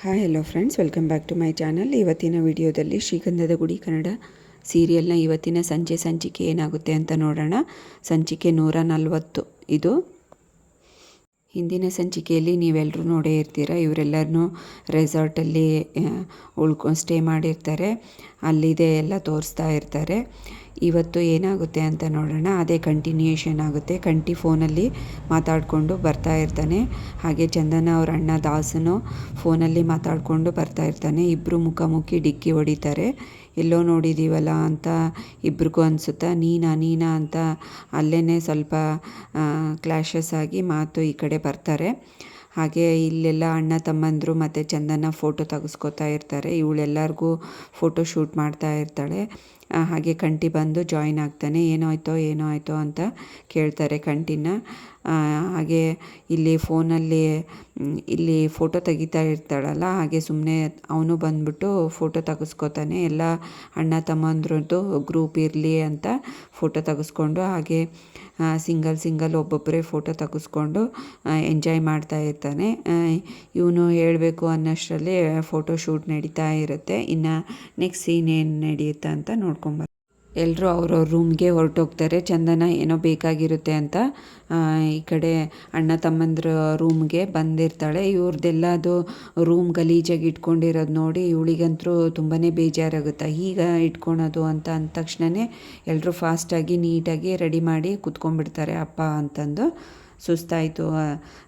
Hi hello friends, welcome back to my channel. ಇವತ್ತಿನ ವಿಡಿಯೋದಲ್ಲಿ ಶ್ರೀಗಂಧದ ಗುಡಿ ಕನ್ನಡ ಸೀರಿಯಲ್ನ ಇವತ್ತಿನ ಸಂಚಿಕೆ ಏನಾಗುತ್ತೆ ಅಂತ ನೋಡೋಣ. ಸಂಚಿಕೆ 140 ಇದು. ಹಿಂದಿನ ಸಂಚಿಕೆಯಲ್ಲಿ ನೀವೆಲ್ಲರೂ ನೋಡೇ ಇರ್ತೀರ. ಇವರೆಲ್ಲರನ್ನೂ ರೆಸಾರ್ಟಲ್ಲಿ ಸ್ಟೇ ಮಾಡಿರ್ತಾರೆ. ಅಲ್ಲಿದೆ ಎಲ್ಲ ತೋರಿಸ್ತಾ ಇರ್ತಾರೆ. ಇವತ್ತು ಏನಾಗುತ್ತೆ ಅಂತ ನೋಡೋಣ. ಅದೇ ಕಂಟಿನ್ಯೂಯೇಷನ್ ಆಗುತ್ತೆ. ಕಂಟಿ ಫೋನಲ್ಲಿ ಮಾತಾಡಿಕೊಂಡು ಬರ್ತಾ ಇರ್ತಾನೆ. ಹಾಗೆ ಚಂದನ ಅವ್ರ ಅಣ್ಣ ದಾಸನು ಫೋನಲ್ಲಿ ಮಾತಾಡಿಕೊಂಡು ಬರ್ತಾ ಇರ್ತಾನೆ. ಇಬ್ಬರು ಮುಖಾಮುಖಿ ಡಿಕ್ಕಿ ಹೊಡಿತಾರೆ. ಎಲ್ಲೋ ನೋಡಿದ್ದೀವಲ್ಲ ಅಂತ ಇಬ್ರಿಗೂ ಅನಿಸುತ್ತಾ, ನೀನಾ ಅಂತ ಅಲ್ಲೇ ಸ್ವಲ್ಪ ಕ್ಲ್ಯಾಶಸ್ ಆಗಿ ಮಾತು ಈ ಕಡೆ ಬರ್ತಾರೆ. ಹಾಗೆ ಇಲ್ಲೆಲ್ಲ ಅಣ್ಣ ತಮ್ಮಂದರು ಮತ್ತು ಚಂದನ ಫೋಟೋ ತೆಗೆಸ್ಕೊತಾ ಇರ್ತಾರೆ. ಇವಳೆಲ್ಲರಿಗೂ ಫೋಟೋ ಶೂಟ್ ಮಾಡ್ತಾ ಇರ್ತಾಳೆ. ಹಾಗೆ ಕಂಟಿ ಬಂದು ಜಾಯಿನ್ ಆಗ್ತಾನೆ. ಏನೋ ಆಯಿತೋ ಅಂತ ಕೇಳ್ತಾರೆ ಕಂಟಿನ. ಹಾಗೆ ಇಲ್ಲಿ ಫೋನಲ್ಲಿ ಇಲ್ಲಿ ಫೋಟೋ ತೆಗಿತಾ ಇರ್ತಾಳಲ್ಲ, ಹಾಗೆ ಸುಮ್ಮನೆ ಅವನು ಬಂದ್ಬಿಟ್ಟು ಫೋಟೋ ತೆಗೆಸ್ಕೊತಾನೆ. ಎಲ್ಲ ಅಣ್ಣ ತಮ್ಮಂದ್ರದ್ದು ಗ್ರೂಪ್ ಇರಲಿ ಅಂತ ಫೋಟೋ ತೆಗೆಸ್ಕೊಂಡು ಹಾಗೆ ಸಿಂಗಲ್ ಒಬ್ಬೊಬ್ಬರೇ ಫೋಟೋ ತೆಗೆಸ್ಕೊಂಡು ಎಂಜಾಯ್ ಮಾಡ್ತಾ ಇರ್ತಾನೆ. ಇವನು ಹೇಳಬೇಕು ಅನ್ನೋಷ್ಟರಲ್ಲಿ ಫೋಟೋ ಶೂಟ್ ನಡೀತಾ ಇರುತ್ತೆ. ಇನ್ನು ನೆಕ್ಸ್ಟ್ ಸೀನ್ ಏನು ನಡೆಯುತ್ತೆ ಅಂತ ನೋಡ್ಕೊಂಬರ್ತಾರೆ. ಎಲ್ಲರೂ ಅವ್ರವ್ರ ರೂಮ್ಗೆ ಹೊರಟೋಗ್ತಾರೆ. ಚಂದನ ಏನೋ ಬೇಕಾಗಿರುತ್ತೆ ಅಂತ ಈ ಕಡೆ ಅಣ್ಣ ತಮ್ಮಂದ್ರ ರೂಮ್ಗೆ ಬಂದಿರ್ತಾಳೆ. ಇವ್ರದ್ದೆಲ್ಲ ಅದು ರೂಮ್ ಗಲೀಜಾಗಿ ಇಟ್ಕೊಂಡಿರೋದು ನೋಡಿ ಇವಳಿಗಂತೂ ತುಂಬಾ ಬೇಜಾರಾಗುತ್ತೆ. ಈಗ ಇಟ್ಕೊಳೋದು ಅಂತ ಅಂದ ತಕ್ಷಣವೇ ಎಲ್ಲರೂ ಫಾಸ್ಟಾಗಿ ನೀಟಾಗಿ ರೆಡಿ ಮಾಡಿ ಕೂತ್ಕೊಂಡ್ಬಿಡ್ತಾರೆ. ಅಪ್ಪ ಅಂತಂದು ಸುಸ್ತಾಯಿತು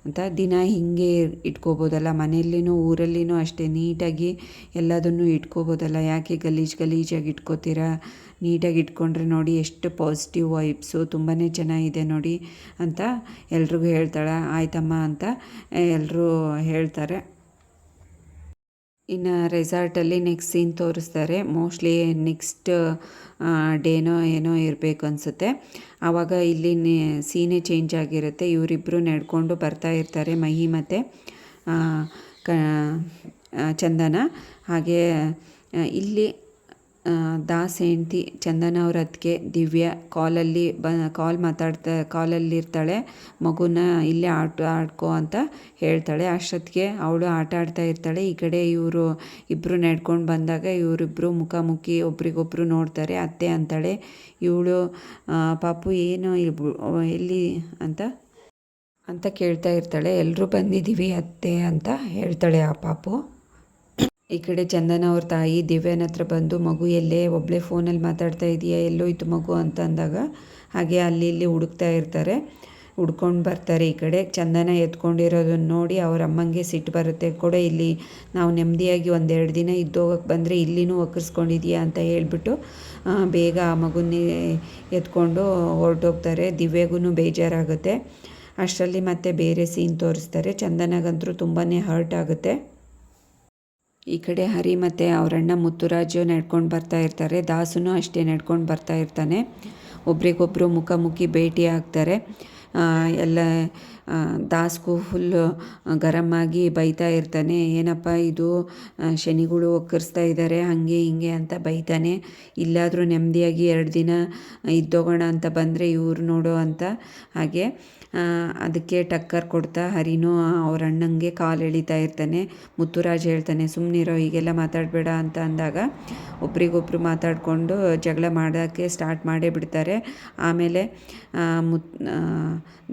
ಅಂತ ದಿನ ಹೀಗೆ ಇಟ್ಕೋಬೋದಲ್ಲ, ಮನೆಯಲ್ಲಿನೂ ಊರಲ್ಲಿನೂ ಅಷ್ಟೇ ನೀಟಾಗಿ ಎಲ್ಲದನ್ನು ಇಟ್ಕೋಬೋದಲ್ಲ, ಯಾಕೆ ಗಲೀಜಾಗಿ ಇಟ್ಕೋತೀರಾ? ನೀಟಾಗಿ ಇಟ್ಕೊಂಡ್ರೆ ನೋಡಿ ಎಷ್ಟು ಪಾಸಿಟಿವ್ ವೈಬ್ಸು, ತುಂಬಾ ಚೆನ್ನಾಗಿದೆ ನೋಡಿ ಅಂತ ಎಲ್ರಿಗೂ ಹೇಳ್ತಾಳೆ. ಆಯ್ತಮ್ಮ ಅಂತ ಎಲ್ಲರೂ ಹೇಳ್ತಾರೆ. ಇನ್ನು ರೆಸಾರ್ಟಲ್ಲಿ ನೆಕ್ಸ್ಟ್ ಸೀನ್ ತೋರಿಸ್ತಾರೆ. ಮೋಸ್ಟ್ಲಿ ನೆಕ್ಸ್ಟ್ ಡೇನೋ ಏನೋ ಇರಬೇಕು ಅನಿಸುತ್ತೆ. ಆವಾಗ ಇಲ್ಲಿ ಸೀನೇ ಚೇಂಜ್ ಆಗಿರುತ್ತೆ. ಇವರಿಬ್ಬರು ನಡ್ಕೊಂಡು ಬರ್ತಾ ಇರ್ತಾರೆ, ಮಹಿ ಮತ್ತು ಚಂದನ. ಹಾಗೆ ಇಲ್ಲಿ ದಾಸ್ ಹೆಂಡ್ತಿ ಚಂದನ ಅವ್ರ ಅತ್ತಿಗೆ ದಿವ್ಯಾ ಕಾಲಲ್ಲಿರ್ತಾಳೆ. ಮಗುನ ಇಲ್ಲೇ ಆಡ್ಕೋ ಅಂತ ಹೇಳ್ತಾಳೆ. ಅಷ್ಟೊತ್ತಿಗೆ ಅವಳು ಆಟ ಆಡ್ತಾ ಇರ್ತಾಳೆ. ಈ ಕಡೆ ಇವರು ಇಬ್ಬರು ನಡ್ಕೊಂಡು ಬಂದಾಗ ಇವರಿಬ್ಬರು ಮುಖಾಮುಖಿ ಒಬ್ರಿಗೊಬ್ರು ನೋಡ್ತಾರೆ. ಅತ್ತೆ ಅಂತಾಳೆ. ಇವಳು ಪಾಪು ಏನು ಎಲ್ಲಿ ಅಂತ ಕೇಳ್ತಾ ಇರ್ತಾಳೆ. ಎಲ್ಲರೂ ಬಂದಿದ್ದೀವಿ ಅತ್ತೆ ಅಂತ ಹೇಳ್ತಾಳೆ ಆ ಪಾಪು. ಈ ಕಡೆ ಚಂದನ ಅವ್ರ ತಾಯಿ ದಿವ್ಯನ ಹತ್ರ ಬಂದು, ಮಗು ಎಲ್ಲೇ ಒಬ್ಬಳೇ ಫೋನಲ್ಲಿ ಮಾತಾಡ್ತಾ ಇದೆಯಾ, ಎಲ್ಲೋಯ್ತು ಮಗು ಅಂತ ಅಂದಾಗ ಹಾಗೆ ಅಲ್ಲಿ ಇಲ್ಲಿ ಹುಡುಕ್ತಾ ಇರ್ತಾರೆ. ಹುಡ್ಕೊಂಡು ಬರ್ತಾರೆ. ಈ ಕಡೆ ಚಂದನ ಎತ್ಕೊಂಡಿರೋದನ್ನ ನೋಡಿ ಅವ್ರ ಅಮ್ಮಂಗೆ ಸಿಟ್ಟು ಬರುತ್ತೆ. ಇಲ್ಲಿ ನಾವು ನೆಮ್ಮದಿಯಾಗಿ 1-2 ದಿನ ಇದ್ದೋಗಕ್ಕೆ ಬಂದರೆ ಇಲ್ಲಿನೂ ಒಕ್ಕರ್ಸ್ಕೊಂಡಿದೆಯಾ ಅಂತ ಹೇಳ್ಬಿಟ್ಟು ಬೇಗ ಆ ಮಗುನ್ನೇ ಎತ್ಕೊಂಡು ಹೊರಟೋಗ್ತಾರೆ. ದಿವ್ಯಗೂ ಬೇಜಾರಾಗುತ್ತೆ. ಅಷ್ಟರಲ್ಲಿ ಮತ್ತೆ ಬೇರೆ ಸೀನ್ ತೋರಿಸ್ತಾರೆ. ಚಂದನಗಂತೂ ತುಂಬಾ ಹರ್ಟ್ ಆಗುತ್ತೆ. ಈ ಕಡೆ ಹರಿ ಮತ್ತು ಅವರಣ್ಣ ಮುತ್ತುರಾಜು ನಡ್ಕೊಂಡು ಬರ್ತಾ ಇರ್ತಾರೆ. ದಾಸನು ಅಷ್ಟೇ ನಡ್ಕೊಂಡು ಬರ್ತಾ ಇರ್ತಾನೆ. ಒಬ್ರಿಗೊಬ್ಬರು ಮುಖಾಮುಖಿ ಭೇಟಿ ಆಗ್ತಾರೆ. ಎಲ್ಲ ದಾಸ್ಗೂ ಫುಲ್ಲು ಗರಮ್ ಆಗಿ ಬೈತಾ ಇರ್ತಾನೆ. ಏನಪ್ಪ ಇದು ಶನಿಗಳು ಒಕ್ಕರಿಸ್ತಾ ಇದ್ದಾರೆ ಹಾಗೆ ಹಿಂಗೆ ಅಂತ ಬೈತಾನೆ. ಇಲ್ಲಾದರೂ ನೆಮ್ಮದಿಯಾಗಿ 2 ದಿನ ಇದ್ದೋಗೋಣ ಅಂತ ಬಂದರೆ ಇವ್ರು ನೋಡೋ ಅಂತ ಹಾಗೆ ಅದಕ್ಕೆ ಟಕ್ಕರ್ ಕೊಡ್ತಾ ಹರಿನೂ ಅವ್ರ ಅಣ್ಣಂಗೆ ಕಾಲು ಎಳಿತಾ ಇರ್ತಾನೆ. ಮುತ್ತುರಾಜ್ ಹೇಳ್ತಾನೆ, ಸುಮ್ಮನಿರೋ ಹೀಗೆಲ್ಲ ಮಾತಾಡಬೇಡ ಅಂತ ಅಂದಾಗ ಒಬ್ರಿಗೊಬ್ರು ಮಾತಾಡಿಕೊಂಡು ಜಗಳ ಮಾಡೋಕ್ಕೆ ಸ್ಟಾರ್ಟ್ ಮಾಡೇ ಬಿಡ್ತಾರೆ. ಆಮೇಲೆ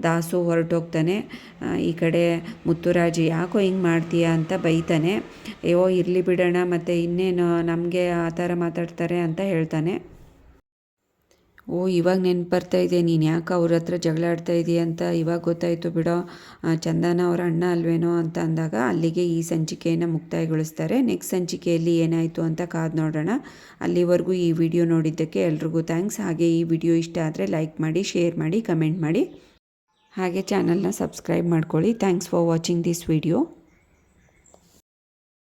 ದಾಸು ಹೊರಟೋಗ್ತಾನೆ. ಈ ಕಡೆ ಮುತ್ತುರಾಜ್ ಯಾಕೋ ಹಿಂಗೆ ಮಾಡ್ತೀಯಾ ಅಂತ ಬೈತಾನೆ. ಅಯ್ಯೋ ಇರಲಿ ಬಿಡೋಣ, ಮತ್ತು ಇನ್ನೇನು ನಮಗೆ ಆ ಥರ ಮಾತಾಡ್ತಾರೆ ಅಂತ ಹೇಳ್ತಾನೆ. ಇವಾಗ ನೆನ್ಪು ಬರ್ತಾ ಇದೆ, ನೀನು ಯಾಕೆ ಅವ್ರ ಹತ್ರ ಜಗಳ ಆಡ್ತಾ ಇದೀಯ ಅಂತ ಇವಾಗ ಗೊತ್ತಾಯಿತು ಬಿಡೋ, ಚಂದನ ಅವ್ರ ಅಣ್ಣ ಅಲ್ವೇನೋ ಅಂತ ಅಂದಾಗ ಅಲ್ಲಿಗೆ ಈ ಸಂಚಿಕೆಯನ್ನು ಮುಕ್ತಾಯಗೊಳಿಸ್ತಾರೆ. ನೆಕ್ಸ್ಟ್ ಸಂಚಿಕೆಯಲ್ಲಿ ಏನಾಯಿತು ಅಂತ ಕಾದು ನೋಡೋಣ. ಅಲ್ಲಿವರೆಗೂ ಈ ವಿಡಿಯೋ ನೋಡಿದ್ದಕ್ಕೆ ಎಲ್ರಿಗೂ ಥ್ಯಾಂಕ್ಸ್. ಹಾಗೆ ಈ ವಿಡಿಯೋ ಇಷ್ಟ ಆದರೆ ಲೈಕ್ ಮಾಡಿ, ಶೇರ್ ಮಾಡಿ, ಕಮೆಂಟ್ ಮಾಡಿ, ಹಾಗೆ ಚಾನಲ್ನ ಸಬ್ಸ್ಕ್ರೈಬ್ ಮಾಡ್ಕೊಳ್ಳಿ. Thanks for watching this video.